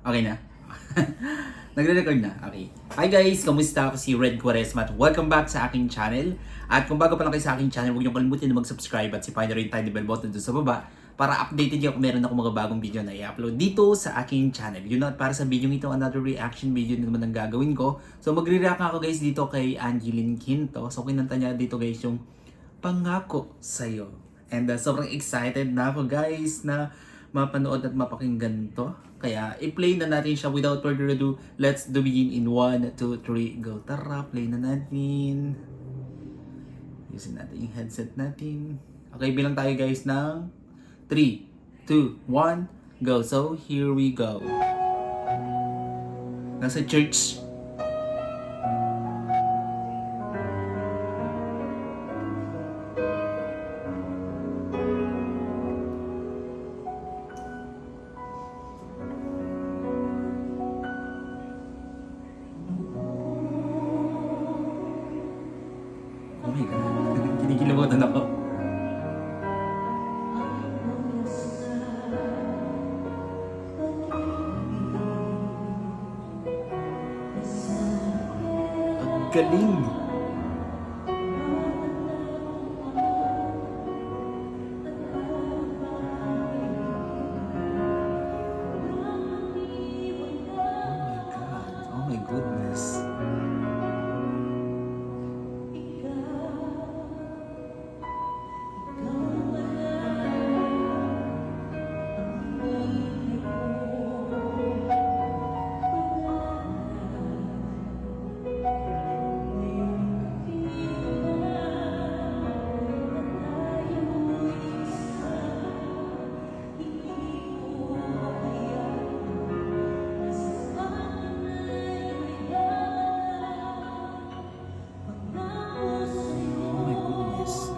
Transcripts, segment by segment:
Okay na? Nagre-record na? Okay. Hi guys! Kamusta? Ako si Red Quaresma at welcome back sa aking channel. At kung bago pa lang kayo sa aking channel, huwag niyo kalimutan na mag-subscribe at sipahin na rin tiny bell button doon sa baba para updated niyo kung meron ako mga bagong video na i-upload dito sa aking channel. Yun at para sa video ito, another reaction video na naman ang gagawin ko. So magre-react ako guys dito kay Angeline Quinto. So kinanta niya dito guys yung Pangako Sa'yo. And sobrang excited na ako guys na mapanood at mapakinggan to. Kaya i-play na natin siya without further ado. Let's do begin in 1, 2, 3, go. Tara, play na natin. Usin natin yung headset natin. Okay, bilang tayo guys ng 3, 2, 1, go. So, here we go. Nasa church. Oh my God. Kinikilabutan ako. Ang galing. Oh my goodness.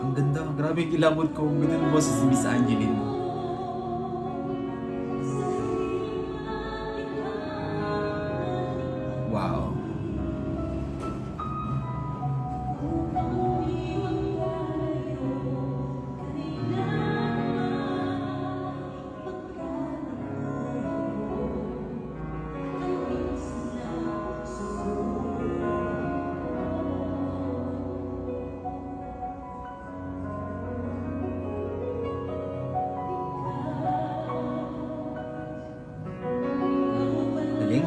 Ang ganda, grabe yung kilabot ko. Ang ganda ng boses ni Miss Angeline. Wow. Galing.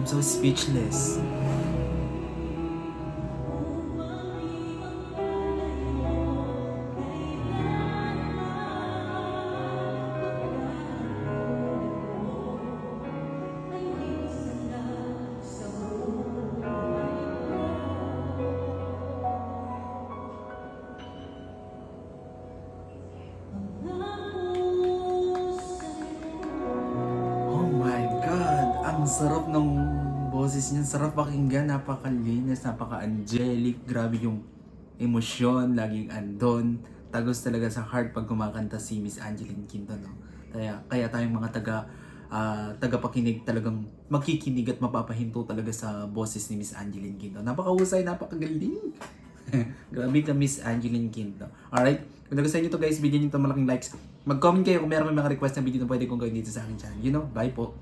I'm so speechless. Oh my God! Ang sarap ng boses niya. Sarap pakinggan. Napakalinis, napaka-angelic. Grabe yung emosyon. Laging andon. Tagos talaga sa heart pag kumakanta si Miss Angeline Quinto, no? Kaya tayong mga tagapakinig talagang makikinig at mapapahinto talaga sa boses ni Miss Angeline Quinto. Napakahusay, napakagaling. Grabe ka Miss Angeline Quinto. Alright? Kung nagustuhan nyo to guys, bigyan nyo to malaking likes. Mag-comment kayo kung meron may mga request na video na pwede kong gawin dito sa aking channel. You know, bye po.